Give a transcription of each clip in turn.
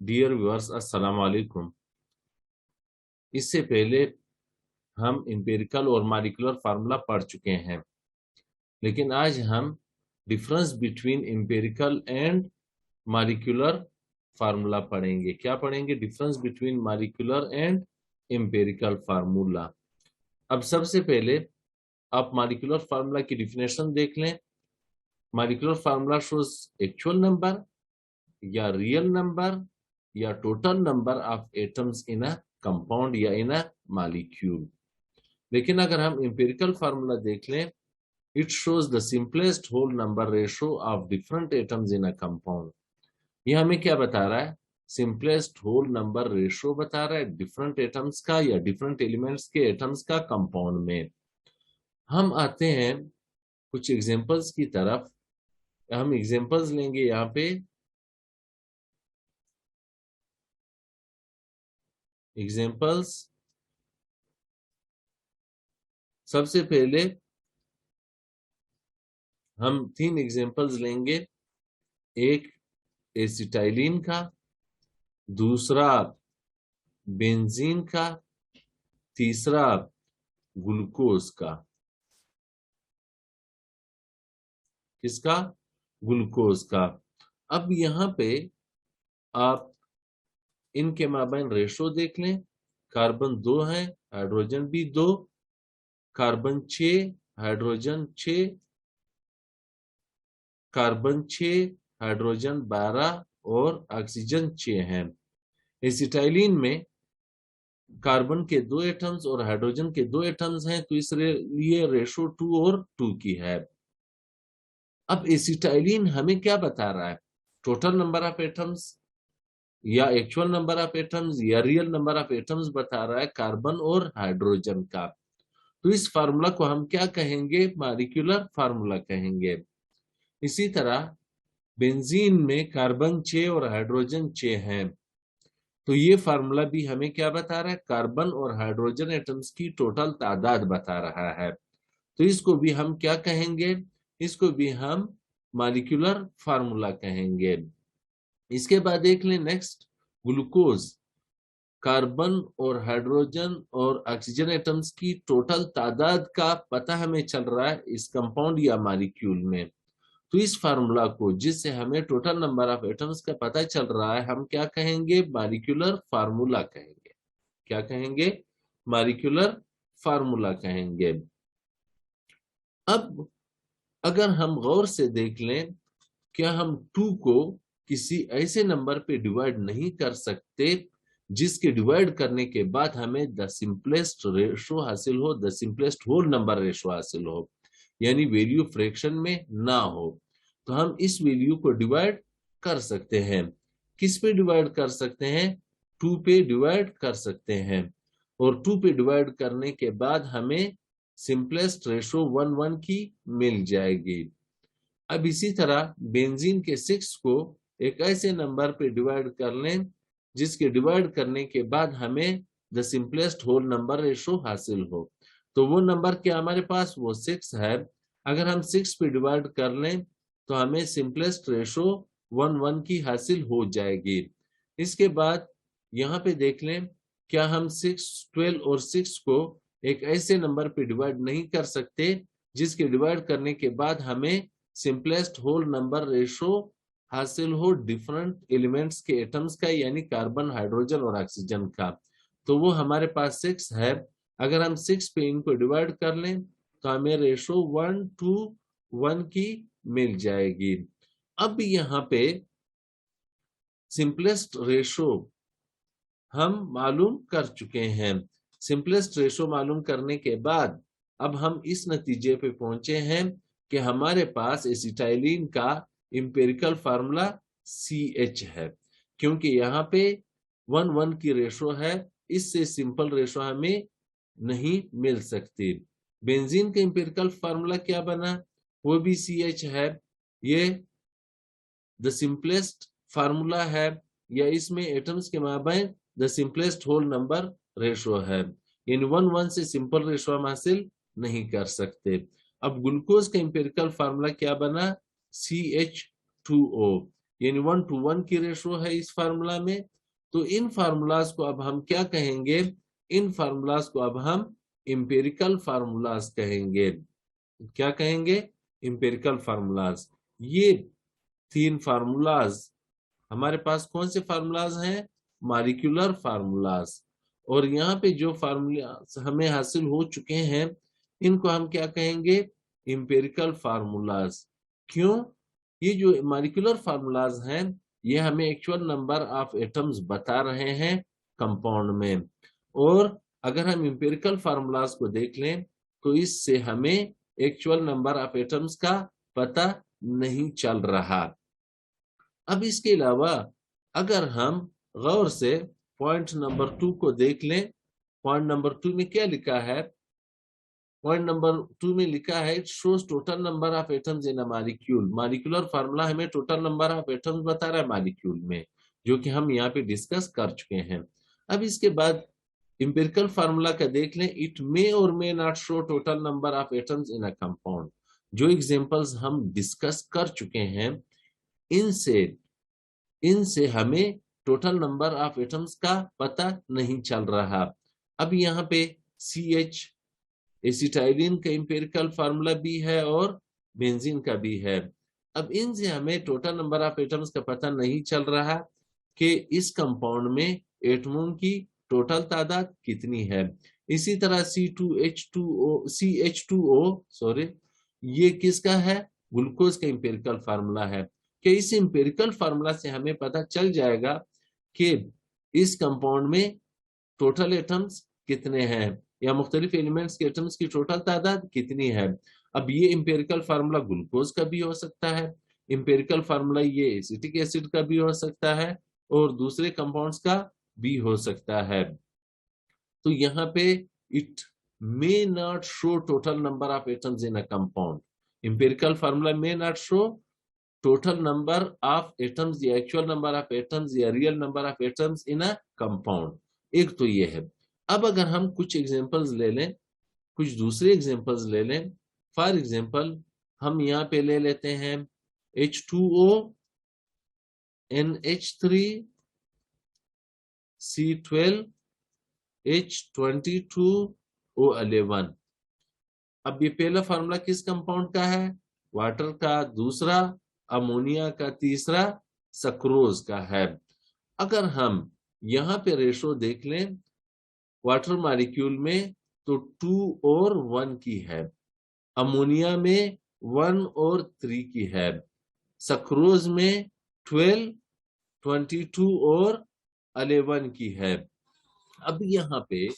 Dear viewers, अस्सलाम वालेकुम। इससे पहले हम एम्पिरिकल और मॉलिक्यूलर फार्मूला पढ़ चुके हैं, लेकिन आज हम difference between empirical and molecular formula पढ़ेंगे। क्या पढ़ेंगे? Difference between molecular and empirical formula. अब सबसे पहले आप मॉलिक्यूलर फार्मूला की डिफिनेशन देख लें। Molecular formula shows actual number या रियल नंबर या total number of atoms in a compound या इन अ मॉलिक्यूल। लेकिन अगर हम एम्पिरिकल फार्मूला देख लें, it shows the simplest whole number ratio of different atoms in a compound. ये हमें क्या बता रहा है? सिंपलेस्ट होल नंबर रेशो बता रहा है डिफरेंट एटम्स का या डिफरेंट एलिमेंट्स के एटम्स का कंपाउंड में। हम आते हैं कुछ एग्जांपल्स की तरफ। हम एग्जांपल्स लेंगे यहाँ पे। एग्जांपल्स सबसे पहले हम 3 एग्जांपल्स लेंगे। एक एसिटाइलिन का, दूसरा बेंजीन का, तीसरा ग्लूकोज का। किसका? ग्लूकोज का। अब यहाँ पे आप इनके माबैन रेशो देख लें। कार्बन 2 है, हाइड्रोजन भी 2, कार्बन 6, हाइड्रोजन 6, कार्बन 6, हाइड्रोजन 12 और ऑक्सीजन 6 है। एसिटाइलिन में कार्बन के 2 एटम्स और हाइड्रोजन के 2 एटम्स हैं, तो इसलिए रेशो 2 और 2 की है। अब एसिटाइलिन हमें क्या बता रहा है? टोटल नंबर ऑफ एटम्स या एक्चुअल नंबर ऑफ एटम्स या रियल नंबर ऑफ एटम्स बता रहा है कार्बन और हाइड्रोजन का। तो इस फार्मूला को हम क्या कहेंगे? मॉलिक्यूलर फार्मूला कहेंगे। इसी तरह बेंजीन में कार्बन 6 और हाइड्रोजन 6 हैं, तो ये फार्मूला भी हमें क्या बता रहा है? कार्बन और हाइड्रोजन एटम्स की टोटल तादाद बता रहा है। तो इसको भी हम क्या कहेंगे? इसको भी हम मॉलिक्यूलर फार्मूला कहेंगे। इसके बाद देख लें नेक्स्ट, ग्लूकोज। कार्बन और हाइड्रोजन और ऑक्सीजन एटम्स की टोटल तादाद का पता हमें चल रहा है इस कंपाउंड या मॉलिक्यूल में। तो इस फार्मूला को, जिससे हमें टोटल नंबर ऑफ एटम्स का पता चल रहा है, हम क्या कहेंगे? मॉलिक्यूलर फार्मूला कहेंगे। क्या कहेंगे? मॉलिक्यूलर फार्मूला कहेंगे। अब अगर हम गौर से देख लें, क्या हम 2 को किसी ऐसे नंबर पे डिवाइड नहीं कर सकते जिसके डिवाइड करने के बाद हमें द सिंपलेस्ट रेशो हासिल हो, the simplest whole number ratio हासिल हो, यानी वैल्यू फ्रैक्शन में ना हो? तो हम इस वैल्यू को डिवाइड कर सकते हैं। किस पे डिवाइड कर सकते हैं? 2 पे डिवाइड कर सकते हैं। और 2 पे डिवाइड करने के बाद हमें सिंपलेस्ट रेशो 1:1 की मिल जाएगी। अब इसी तरह बेंजीन के 6 को एक ऐसे नंबर पे डिवाइड कर लें जिसके डिवाइड करने के बाद हमें the simplest whole number ratio हासिल हो। तो वो नंबर क्या हमारे पास? वो 6 है। अगर हम 6 पे डिवाइड कर लें तो हमें सिंपलेस्ट रेशो 1:1 की हासिल हो जाएगी। इसके बाद यहाँ पे देख लें, क्या हम 6, 12 और 6 को एक ऐसे नंबर पे डिवाइड नहीं कर सकते जिसके डिवाइड करने के बाद हमें सिंपलेस्ट होल नंबर रेशो हासिल हो डिफरेंट एलिमेंट्स के एटम्स का, यानी कार्बन, हाइड्रोजन और ऑक्सीजन का? तो वो हमारे पास 6 है। अगर हम 6 पे इनको डिवाइड कर लें तो हमें रेशो 1:1 की मिल जाएगी। अब यहाँ पे सिंपलेस्ट रेशो हम मालूम कर चुके हैं। सिंपलेस्ट रेशो मालूम करने के बाद अब हम इस नतीजे पे पहुंचे हैं कि हमारे पास एसिटाइलिन का एम्पिरिकल फार्मूला CH है, क्योंकि यहाँ पे 1:1 की रेशो है। इससे सिंपल रेशो हमें नहीं मिल सकती। बेंजीन का एम्पिरिकल फार्मूला क्या बना? वो भी CH है। ये द सिंपलेस्ट फार्मूला है, या इसमें एटम्स के माबैन the simplest whole number ratio है। इन 1:1 से सिंपल रेशो हम हासिल नहीं कर सकते। अब ग्लूकोज का एम्पिरिकल फार्मूला क्या बना? CH2O। यानी 1 to 1 की रेशो है इस फार्मूला में। तो इन फार्मूलाज को अब हम क्या कहेंगे? इन फार्मूलाज को अब हम इंपेरिकल फार्मूलाज कहेंगे। क्या कहेंगे? Empirical formulas. ये 3 फार्मूलाज हमारे पास कौन से फार्मूलाज हैं? Molecular formulas. और यहाँ पे जो फार्मूला हमें हासिल हो चुके हैं इनको हम क्या कहेंगे? Empirical formulas. क्यों? ये जो मॉलिक्यूलर फार्मूलाज हैं ये हमें एक्चुअल नंबर ऑफ एटम्स बता रहे हैं कंपाउंड में। और अगर हम इंपेरिकल फार्मूलाज को देख लें तो इससे हमें एक्चुअल नंबर ऑफ एटम्स का पता नहीं चल रहा। अब इसके अलावा अगर हम गौर से पॉइंट नंबर 2 को देख लें, पॉइंट नंबर 2 में क्या लिखा है? पॉइंट नंबर 2 में लिखा है it shows total number of atoms in a molecule. Molecular formula हमें टोटल नंबर ऑफ एटम्स बता रहा है मॉलिक्यूल में, जो कि हम यहाँ पे डिस्कस कर चुके हैं। अब इसके बाद इंपेरिकल फार्मूला का देख लें, इट मे और may not show total number of atoms in a compound. जो एग्जांपल्स हम डिस्कस कर चुके हैं इनसे हमें टोटल नंबर ऑफ एटम्स का पता नहीं चल रहा। अब यहाँ पे CH एसिटाइलिन का इंपेरिकल फार्मूला भी है और बेंजीन का भी है। अब इनसे हमें टोटल नंबर ऑफ एटम्स का पता नहीं चल रहा कि इस कंपाउंड में एटमों की टोटल तादाद कितनी है। इसी तरह CH2O सॉरी, ये किसका है? ग्लूकोज का इंपेरिकल फार्मूला है। कि इस इंपेरिकल फार्मूला से हमें पता चल जाएगा कि इस कंपाउंड में टोटल एटम्स कितने हैं या मुख्तलिफ एलिमेंट्स के एटम्स की टोटल तादाद कितनी है। अब ये इंपेरिकल फार्मूला ग्लूकोज का भी हो सकता है, इंपेरिकल फार्मूला ये एसिटिक एसिड का भी हो सकता है और दूसरे कंपाउंड्स का भी हो सकता है। तो यहाँ पे it may not show total number of atoms in a compound. Empirical formula may not show total number of atoms या एक्चुअल नंबर ऑफ एटम्स या real number of atoms in a compound. एक तो ये है। अब अगर हम कुछ एग्जांपल्स ले लें, कुछ दूसरे एग्जांपल्स ले लें, फॉर एग्जांपल हम यहाँ पे ले लेते हैं H2O NH3 C12 H22 O11। अब ये पहला फार्मूला किस कंपाउंड का है? वाटर का। दूसरा अमोनिया का। तीसरा सक्रोज का है। अगर हम यहाँ पे रेशो देख लें वाटर मॉलिक्यूल में तो 2 और 1 की है, अमोनिया में 1 और 3 की है, सक्रोज में 12, 22 और 11 की है। अब यहाँ पे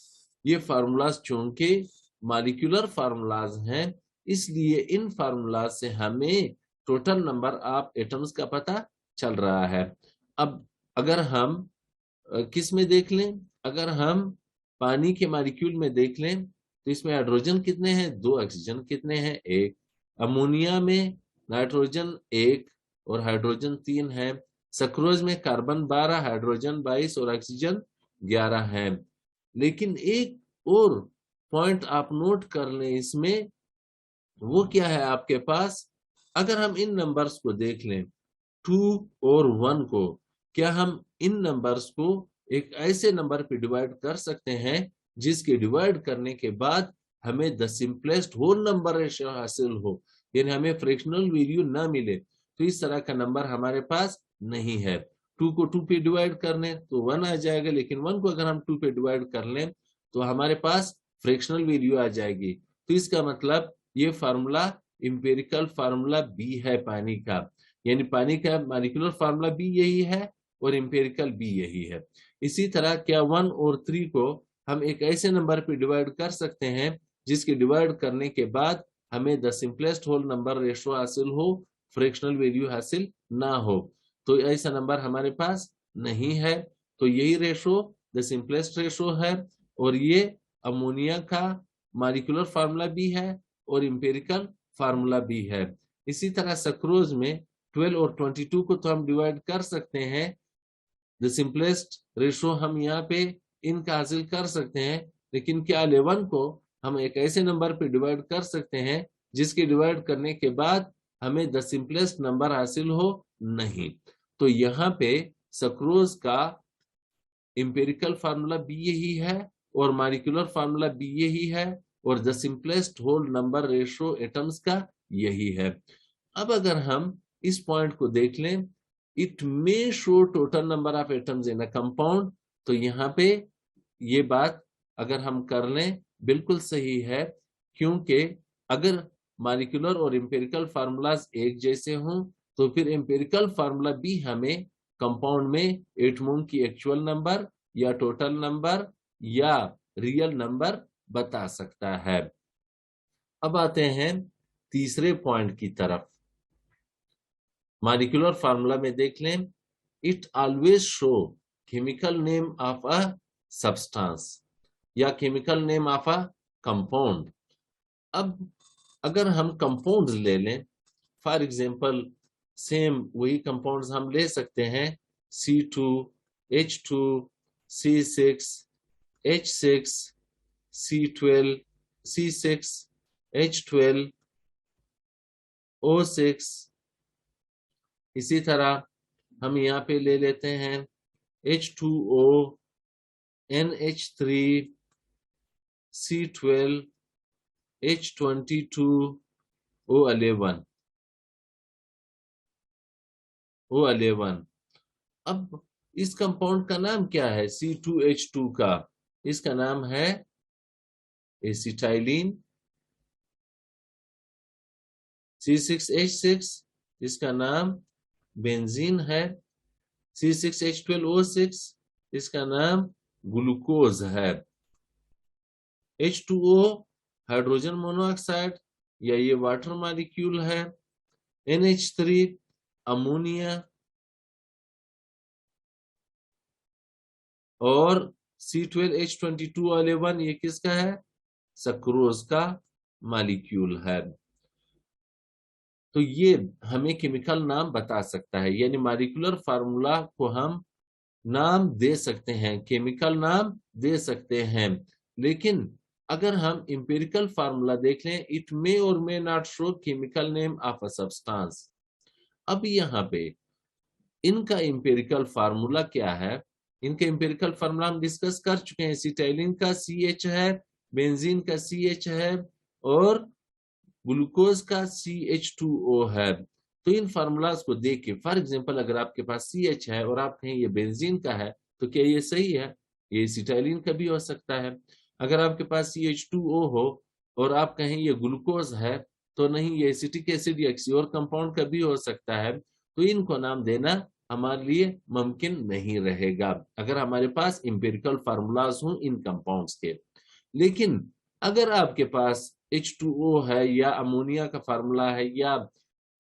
ये फार्मूलाज चूंकि मॉलिक्यूलर फार्मूलाज हैं इसलिए इन फार्मूलाज से हमें टोटल नंबर ऑफ एटम्स का पता चल रहा है। अब अगर हम किस में देख लें, अगर हम पानी के मॉलिक्यूल में देख लें तो इसमें हाइड्रोजन कितने हैं? 2। ऑक्सीजन कितने हैं? 1। अमोनिया में नाइट्रोजन 1 और हाइड्रोजन 3 है। सक्रोज में कार्बन 12, हाइड्रोजन 22 और ऑक्सीजन 11 है। लेकिन एक और पॉइंट आप नोट कर लें इसमें, वो क्या है आपके पास? अगर हम इन नंबर्स को देख लें 2 और 1 को, क्या हम इन नंबर्स को एक ऐसे नंबर पे डिवाइड कर सकते हैं जिसके डिवाइड करने के बाद हमें the simplest whole number ratio हासिल हो, यानी हमें फ्रैक्शनल वैल्यू ना मिले? तो इस तरह का नंबर हमारे पास नहीं है। 2 को 2 पे डिवाइड कर लें तो 1 आ जाएगा, लेकिन 1 को अगर हम 2 पे डिवाइड कर लें तो हमारे पास फ्रैक्शनल वैल्यू आ जाएगी। तो इसका मतलब ये फार्मूला इंपेरिकल फार्मूला भी है पानी का, यानी पानी का मॉलिक्यूलर फार्मूला भी यही है और इंपेरिकल भी यही है। इसी तरह क्या 1 और 3 को हम एक ऐसे नंबर पे डिवाइड कर सकते हैं जिसके डिवाइड करने के बाद हमें the simplest whole number ratio हासिल हो, फ्रैक्शनल वैल्यू हासिल ना हो? तो ऐसा नंबर हमारे पास नहीं है। तो यही रेशो द सिंपलेस्ट रेशो है और ये अमोनिया का मॉलिक्यूलर फार्मूला भी है और इंपेरिकल फार्मूला भी है। इसी तरह सक्रोज में 12 और 22 को तो हम डिवाइड कर सकते हैं, द सिंपलेस्ट रेशो हम यहाँ पे इनका हासिल कर सकते हैं, लेकिन क्या 11 को हम एक ऐसे नंबर पे डिवाइड कर सकते हैं जिसके डिवाइड करने के बाद हमें द सिंपलेस्ट नंबर हासिल हो? नहीं। तो यहाँ पे सक्रोज का इंपेरिकल फार्मूला भी यही है और मॉलिक्यूलर फार्मूला भी यही है और the simplest whole number ratio atoms का यही है। अब अगर हम इस पॉइंट को देख लें, it may show total number of atoms in a compound, तो यहाँ पे ये बात अगर हम कर लें बिल्कुल सही है, क्योंकि अगर मॉलिक्यूलर और एम्पिरिकल फार्मूलाज एक जैसे हों तो फिर एम्पिरिकल फार्मूला भी हमें कंपाउंड में एटमों की एक्चुअल नंबर या टोटल नंबर या रियल नंबर बता सकता है। अब आते हैं तीसरे पॉइंट की तरफ। मॉलिक्यूलर फार्मूला में देख लें, it always show chemical name of a substance या chemical name of a compound. अब अगर हम कंपाउंड्स ले लें, फॉर एग्जांपल सेम वही कंपाउंड्स हम ले सकते हैं C2, H2, C6, H6, C12, C6, H12, O6। इसी तरह हम यहाँ पे ले लेते हैं H2O, NH3, C12, H22, O11, O11। अब इस कंपाउंड का नाम क्या है? C2H2 का इसका नाम है एसिटाइलिन। C6H6 इसका नाम बेंजीन है। C6H12O6 इसका नाम ग्लूकोज है। H2O हाइड्रोजन मोनोऑक्साइड या ये वाटर मॉलिक्यूल है। NH3 अमोनिया और C12H22O11 ये किसका है? सक्रोज का मॉलिक्यूल है। तो ये हमें केमिकल नाम बता सकता है, यानी मॉलिक्यूलर फार्मूला को हम नाम दे सकते हैं, केमिकल नाम दे सकते हैं। लेकिन अगर हम इंपेरिकल फार्मूला देख लें, इट मे और may not show chemical name of a substance. अब यहाँ पे इनका इंपेरिकल फार्मूला क्या है? इनके इंपेरिकल फार्मूला हम डिस्कस कर चुके हैं। एसिटाइलिन का CH है, बेंजीन का CH है और ग्लूकोज का CH2O है। तो इन फार्मूलाज को देख के, फॉर एग्जांपल अगर आपके पास CH है और आप कहें ये बेंजीन का है, तो क्या ये सही है? ये एसिटाइलिन का भी हो सकता है। अगर आपके पास CH2O हो और आप कहें ये ग्लूकोज है, तो नहीं, ये एसिटिक एसिड या किसी और कंपाउंड का भी हो सकता है। तो इनको नाम देना हमारे लिए मुमकिन नहीं रहेगा अगर हमारे पास इंपेरिकल फार्मूलाज हों इन कंपाउंड्स के। लेकिन अगर आपके पास H2O है या अमोनिया का फार्मूला है या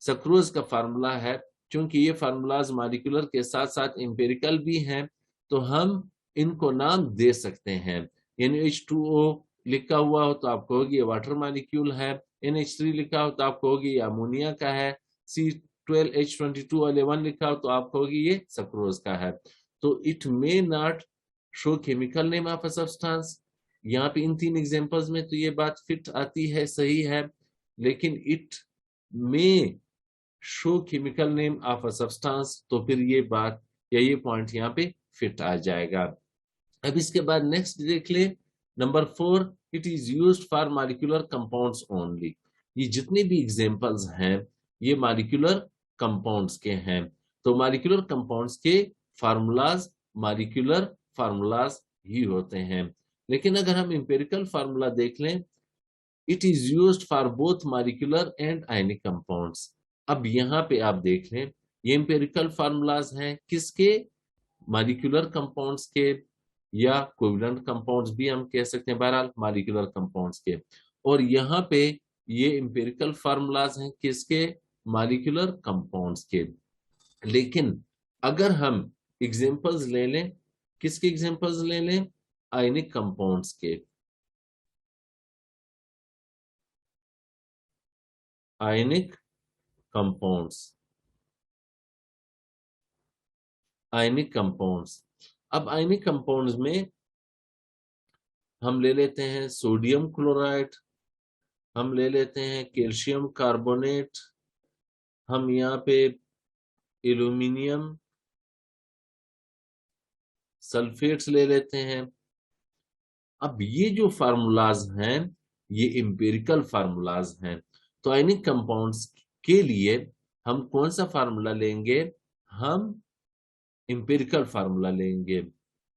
सक्रोज का फार्मूला है, क्योंकि ये फार्मूलाज मॉलिक्यूलर के साथ साथ इंपेरिकल भी हैं, तो हम इनको नाम दे सकते हैं। यानी H2O लिखा हुआ हो तो आप कहोगे ये वाटर मॉलिक्यूल है, NH3 लिखा हो तो आप कहोगे ये अमोनिया का है, C12H22O11 लिखा हो तो आप कहोगे ये सक्रोज का है। तो it may not show chemical name of a substance. यहाँ पे इन तीन एग्जांपल्स में तो ये बात फिट आती है, सही है, लेकिन it may show chemical name of a substance, तो फिर ये बात या ये पॉइंट यहाँ पे फिट आ जाएगा। अब इसके बाद नेक्स्ट देख ले, number 4, it is used for molecular compounds only. ये जितने भी एग्जांपल्स हैं ये मॉलिक्यूलर कंपाउंड्स के हैं। तो मॉलिक्यूलर कंपाउंड्स के फार्मूलाज मॉलिक्यूलर फार्मूलाज ही होते हैं। लेकिन अगर हम इंपेरिकल फार्मूला देख लें, it is used for both molecular and ionic compounds. अब यहाँ पे आप देख लें, ये इंपेरिकल फार्मूलाज हैं किसके? मॉलिक्यूलर कंपाउंड्स के या कोवेलेंट कंपाउंड्स भी हम कह सकते हैं, बहरहाल मॉलिक्यूलर कंपाउंड्स के। और यहाँ पे ये इंपेरिकल फार्मूलाज हैं किसके? मॉलिक्यूलर कंपाउंड्स के। लेकिन अगर हम एग्जांपल्स ले लें, किसके एग्जांपल्स ले लें? आयनिक कंपाउंड्स के। Ionic compounds, ionic compounds. अब आयनिक कंपाउंड्स में हम ले लेते हैं सोडियम क्लोराइड, हम ले लेते हैं कैल्शियम कार्बोनेट, हम यहाँ पे एल्यूमिनियम सल्फेट्स ले लेते हैं। अब ये जो फार्मूलाज हैं ये इंपेरिकल फार्मूलाज हैं। तो आयनिक कंपाउंड्स के लिए हम कौन सा फार्मूला लेंगे? हम इंपेरिकल फार्मूला लेंगे।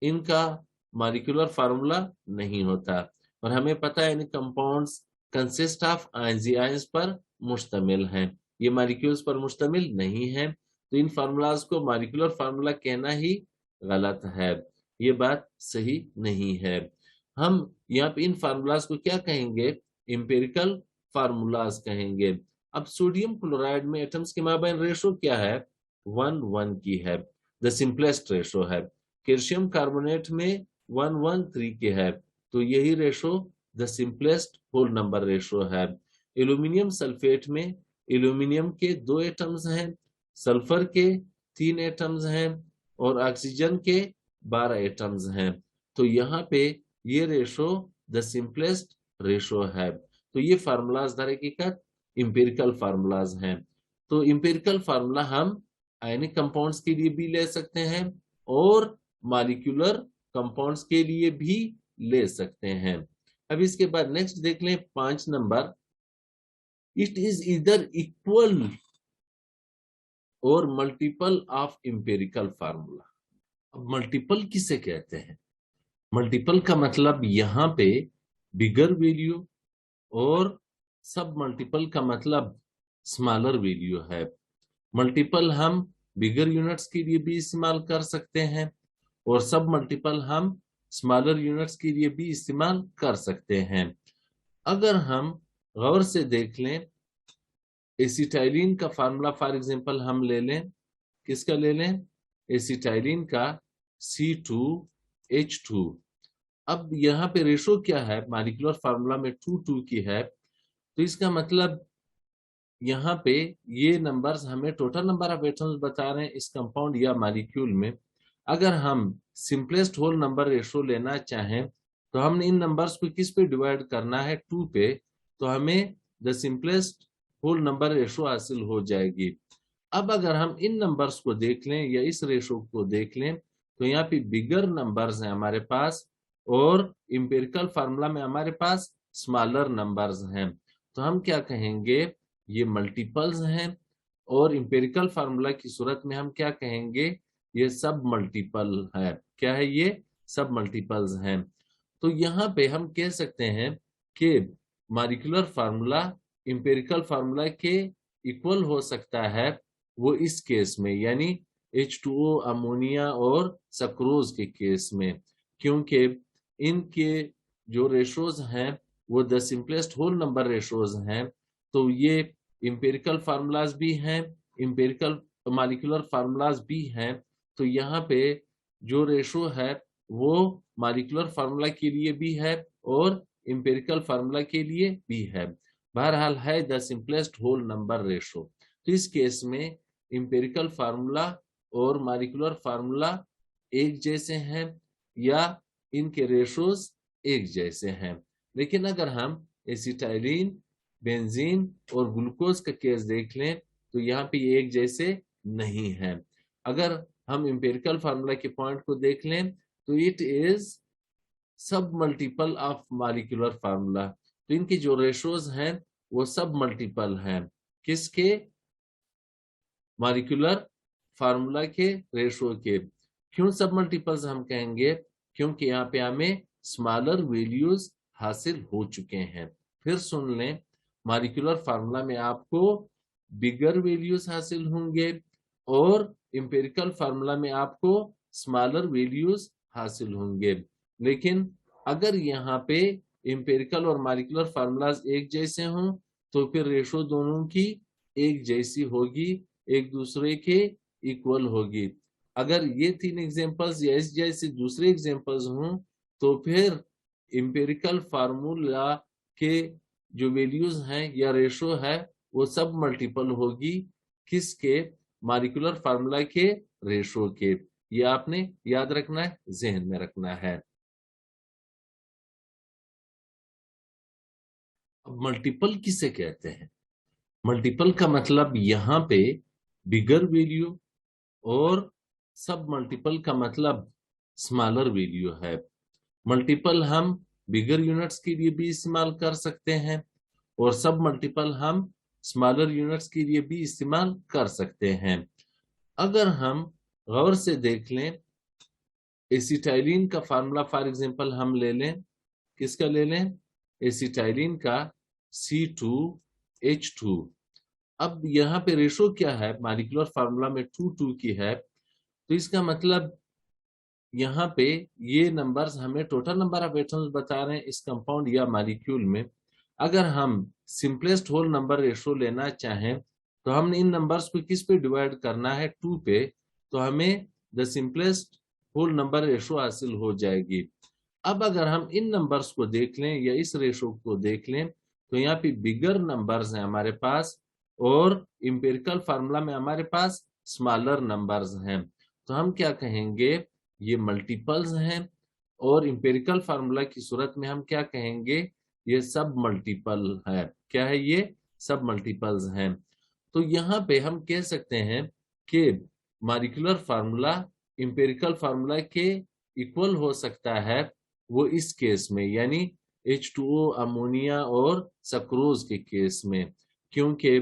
इनका मॉलिक्यूलर फार्मूला नहीं होता। और हमें पता है इन कंपाउंड्स कंसिस्ट ऑफ आयंस पर मुश्तमिल हैं, ये मॉलिक्यूल्स पर मुश्तमिल नहीं है। तो इन फार्मूलाज को मॉलिक्यूलर फार्मूला कहना ही गलत है, ये बात सही नहीं है। हम यहाँ पे इन फार्मूलाज को क्या कहेंगे? इंपेरिकल फार्मूलाज कहेंगे। अब सोडियम क्लोराइड में एटम्स के माबैन रेशो क्या है? 1:1 की है, द सिंपलेस्ट रेशो है। कैल्शियम कार्बोनेट में 1:3 के है, तो यही ratio the simplest whole number ratio है। एल्यूमिनियम सल्फेट में एल्यूमिनियम के 2 एटम्स हैं, सल्फर के 3 एटम्स हैं और ऑक्सीजन के 12 एटम्स हैं। तो यहाँ पे ये रेशो द सिंपलेस्ट रेशो है। तो ये फार्मूलाज दर हकीकत इंपेरिकल फार्मूलाज हैं। तो इंपेरिकल फार्मूला हम आयनिक कंपाउंड्स के लिए भी ले सकते हैं और मॉलिक्यूलर कंपाउंड्स के लिए भी ले सकते हैं। अब इसके बाद नेक्स्ट देख लें 5 number, it is either equal और मल्टीपल ऑफ इंपेरिकल फार्मूला। अब मल्टीपल किसे कहते हैं? मल्टीपल का मतलब यहाँ पे बिगर वैल्यू और सब मल्टीपल का मतलब स्मॉलर वैल्यू है। मल्टीपल हम बिगर यूनिट्स के लिए भी इस्तेमाल कर सकते हैं और सब मल्टीपल हम स्मॉलर यूनिट्स के लिए भी इस्तेमाल कर सकते हैं। अगर हम गौर से देख लें, एसिटाइलिन का फार्मूला फॉर एग्जांपल हम ले लें, किसका ले लें? एसिटाइलिन का C2H2। अब यहाँ पे रेशो क्या है? मॉलिक्यूलर फार्मूला में 2:2 की है, तो इसका मतलब यहाँ पे ये नंबर्स हमें टोटल नंबर ऑफ एटम्स बता रहे हैं इस कंपाउंड या मॉलिक्यूल में। अगर हम सिंपलेस्ट होल नंबर रेशो लेना चाहें तो हमने इन नंबर्स को किस पे डिवाइड करना है? 2 पे। तो हमें the simplest whole number ratio हासिल हो जाएगी। अब अगर हम इन नंबर्स को देख लें या इस रेशो को देख लें तो यहाँ पे बिगर नंबर्स हैं हमारे पास और इंपेरिकल फार्मूला में हमारे पास स्मॉलर नंबर्स हैं। तो हम क्या कहेंगे? ये मल्टीपल्स हैं और इंपेरिकल फार्मूला की सूरत में हम क्या कहेंगे? ये सब मल्टीपल है। क्या है? ये सब मल्टीपल्स हैं। तो यहाँ पे हम कह सकते हैं कि मॉलिक्यूलर फार्मूला इंपेरिकल फार्मूला के इक्वल हो सकता है, वो इस केस में यानी H2O अमोनिया और सक्रोज के केस में, क्योंकि इनके जो रेशोज हैं वो the simplest whole number ratios हैं। तो ये इंपेरिकल फार्मूलाज भी हैं, इंपेरिकल मॉलिक्यूलर फार्मूलाज भी हैं। तो यहाँ पे जो रेशो है वो मॉलिक्यूलर फार्मूला के लिए भी है और इंपेरिकल फार्मूला के लिए भी है। बहरहाल है the simplest whole number ratio. तो इस केस में इंपेरिकल फार्मूला और मॉलिक्यूलर फार्मूला एक जैसे हैं या इनके रेशोज एक जैसे हैं। लेकिन अगर हम एसिटाइलिन, बेंजीन और ग्लूकोज का केस देख लें तो यहाँ पे एक जैसे नहीं है। अगर हम इंपेरिकल फार्मूला के पॉइंट को देख लें तो इट इज सब मल्टीपल ऑफ मॉलिक्यूलर फार्मूला। तो इनके जो रेशोज हैं वो सब मल्टीपल हैं, किसके? मॉलिक्यूलर फार्मूला के रेशो के। क्यों सब मल्टीपल्स हम कहेंगे? क्योंकि यहाँ पे हमें स्मॉलर वैल्यूज हासिल हो चुके हैं। फिर सुन लें, मॉलिक्यूलर फार्मूला में आपको बिगर वैल्यूज हासिल होंगे और इंपेरिकल फार्मूला में आपको स्मॉलर वैल्यूज हासिल होंगे। लेकिन अगर यहाँ पे इंपेरिकल और मॉलिक्यूलर फार्मूलाज एक जैसे हों तो फिर रेशो दोनों की एक जैसी होगी, एक दूसरे के इक्वल होगी। अगर ये 3 एग्जांपल्स या इस जैसे दूसरे एग्जांपल्स हों तो फिर इंपेरिकल फार्मूला के जो वैल्यूज हैं या रेशो है वो सब मल्टीपल होगी, किसके? मॉलिक्यूलर फार्मूला के रेशो के। ये आपने याद रखना है, जहन में रखना है। अब मल्टीपल किसे कहते हैं? मल्टीपल का मतलब यहाँ पे बिगर वैल्यू और सब मल्टीपल का मतलब स्मॉलर वैल्यू है। मल्टीपल हम बिगर यूनिट्स के लिए भी इस्तेमाल कर सकते हैं और सब मल्टीपल हम स्मॉलर यूनिट्स के लिए भी इस्तेमाल कर सकते हैं। अगर हम गौर से देख लें, एसिटाइलिन का फार्मूला फॉर एग्जांपल हम ले लें, किसका ले लें? एसिटाइलिन का C2H2। अब यहाँ पे रेशो क्या है? मॉलिक्यूलर फार्मूला में 2 की है, तो इसका मतलब यहाँ पे ये नंबर्स हमें टोटल नंबर ऑफ एटम्स बता रहे हैं इस कंपाउंड या मॉलिक्यूल में। अगर हम सिंपलेस्ट होल नंबर रेशो लेना चाहें तो हमने इन नंबर्स को किस पे डिवाइड करना है? 2 पे, तो हमें the simplest whole number ratio हासिल हो जाएगी। अब अगर हम इन नंबर्स को देख लें या इस रेशो को देख लें तो यहाँ पे बिगर नंबर्स हैं हमारे पास और इंपेरिकल फार्मूला में हमारे पास स्मॉलर नंबर्स हैं। तो हम क्या कहेंगे? ये मल्टीपल्स हैं और इंपेरिकल फार्मूला की सूरत में हम क्या कहेंगे? ये सब मल्टीपल है। क्या है ये? सब मल्टीपल्स हैं। तो यहाँ पे हम कह सकते हैं कि मॉलिक्यूलर फार्मूला इंपेरिकल फार्मूला के इक्वल हो सकता है, वो इस केस में, यानी H2O अमोनिया और सक्रोज के केस में, क्योंकि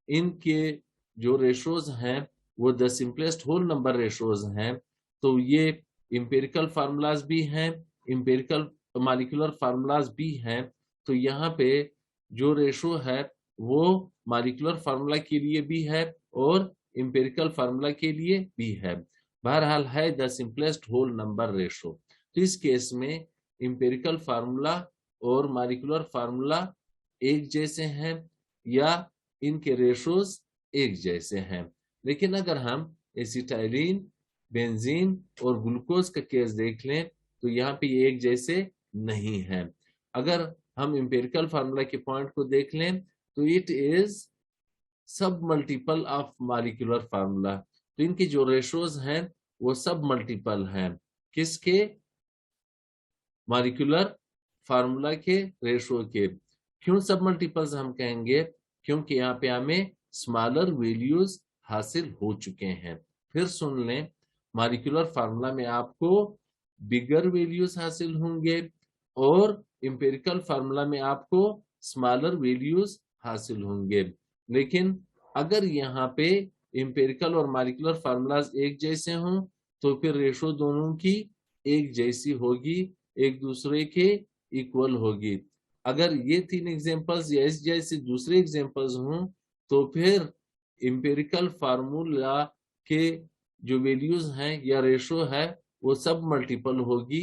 इनके जो रेशोज हैं वो the simplest whole number ratios हैं। तो ये इंपेरिकल फार्मूलाज भी हैं, इंपेरिकल मॉलिक्यूलर फार्मूलाज भी हैं। तो यहाँ पे जो रेशो है वो मॉलिक्यूलर फार्मूला के लिए भी है और इंपेरिकल फार्मूला के लिए भी है। बहरहाल है the simplest whole number ratio. तो इस केस में इंपेरिकल फार्मूला और मॉलिक्यूलर फार्मूला एक जैसे हैं या इनके रेशोज एक जैसे हैं। लेकिन अगर हम एसिटाइलिन, बेंजीन और ग्लूकोज का केस देख लें तो यहाँ पे ये एक जैसे नहीं है। अगर हम इंपेरिकल फार्मूला के पॉइंट को देख लें तो इट इज सब मल्टीपल ऑफ मॉलिक्यूलर फार्मूला। तो इनके जो रेशोज हैं वो सब मल्टीपल हैं, किसके? मॉलिक्यूलर फार्मूला के रेशो के। क्यों सब मल्टीपल्स हम कहेंगे? क्योंकि यहाँ पे हमें स्मॉलर वैल्यूज हासिल हो चुके हैं। फिर सुन लें, मॉलिक्यूलर फार्मूला में आपको बिगर वैल्यूज हासिल होंगे और इंपेरिकल फार्मूला में आपको स्मॉलर वैल्यूज हासिल होंगे। लेकिन अगर यहाँ पे इंपेरिकल और मॉलिक्यूलर फार्मूलाज एक जैसे हों तो फिर रेशो दोनों की एक जैसी होगी, एक दूसरे के इक्वल होगी। अगर ये 3 एग्जांपल्स या इस जैसे दूसरे एग्जांपल्स हों तो फिर इंपेरिकल फार्मूला के जो वैल्यूज हैं या रेशो है वो सब मल्टीपल होगी,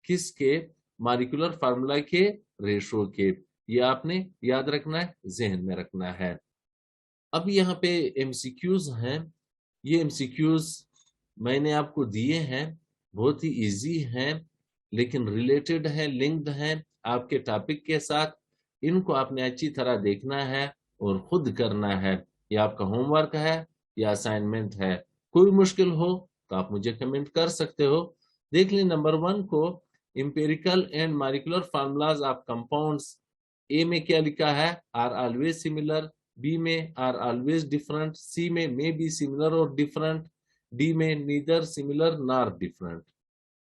किसके? मॉलिक्यूलर फार्मूला के रेशो के। ये आपने याद रखना है, जहन में रखना है। अब यहाँ पे एमसीक्यूज हैं। ये एमसीक्यूज मैंने आपको दिए हैं, बहुत ही इजी हैं लेकिन रिलेटेड है, लिंक्ड हैं आपके टॉपिक के साथ। इनको आपने अच्छी तरह देखना है और खुद करना है। ये आपका होमवर्क है या असाइनमेंट है। कोई मुश्किल हो तो आप मुझे कमेंट कर सकते हो। देख लें नंबर 1 को, empirical and molecular formulas of compounds. A में क्या लिखा है? Are always similar. बी में आर ऑलवेज डिफरेंट। सी में मे बी सिमिलर और डिफरेंट। डी में neither similar nor different.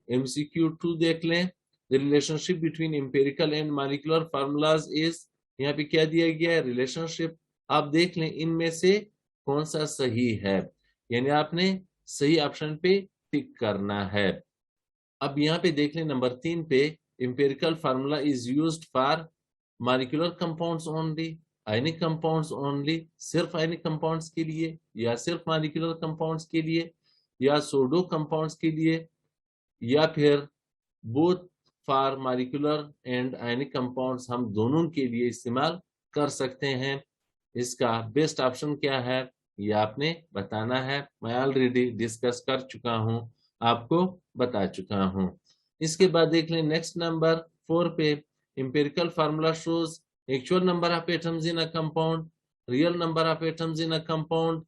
MCQ 2 देख लें, the relationship between empirical and molecular formulas is. यहाँ पे क्या दिया गया है? रिलेशनशिप। आप देख लें इनमें से कौन सा सही है, यानी आपने सही ऑप्शन पे टिक करना है। अब यहाँ पे देख लें नंबर 3 पे, empirical formula is used for molecular compounds only, ionic compounds only, सिर्फ आयनिक कंपाउंड्स के लिए या सिर्फ मॉलिक्यूलर कंपाउंड्स के लिए या सूडो कंपाउंड्स के लिए या फिर both for molecular and ionic compounds, हम दोनों के लिए इस्तेमाल कर सकते हैं। इसका बेस्ट ऑप्शन क्या है ये आपने बताना है। मैं ऑलरेडी डिस्कस कर चुका हूं, आपको बता चुका हूं। इसके बाद देख लें नेक्स्ट नंबर 4 पे, empirical formula shows actual number of atoms in a compound, real number of atoms in a compound,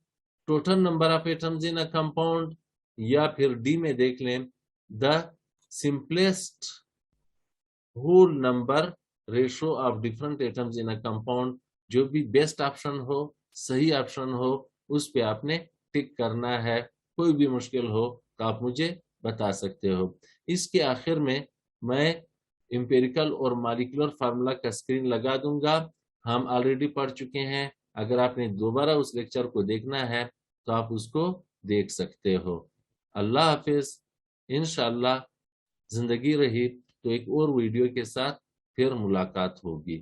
total number of atoms in a compound, या फिर डी में देख लें the simplest whole number ratio of different atoms in a compound. जो भी best option हो, सही option हो, उस पे आपने टिक करना है। कोई भी मुश्किल हो तो आप मुझे बता सकते हो। इसके आखिर में मैं एम्पिरिकल और मॉलिक्यूलर फार्मूला का स्क्रीन लगा दूंगा। हम ऑलरेडी पढ़ चुके हैं, अगर आपने दोबारा उस लेक्चर को देखना है तो आप उसको देख सकते हो। अल्लाह हाफिज। इंशाअल्लाह जिंदगी रही तो एक और वीडियो के साथ फिर मुलाकात होगी।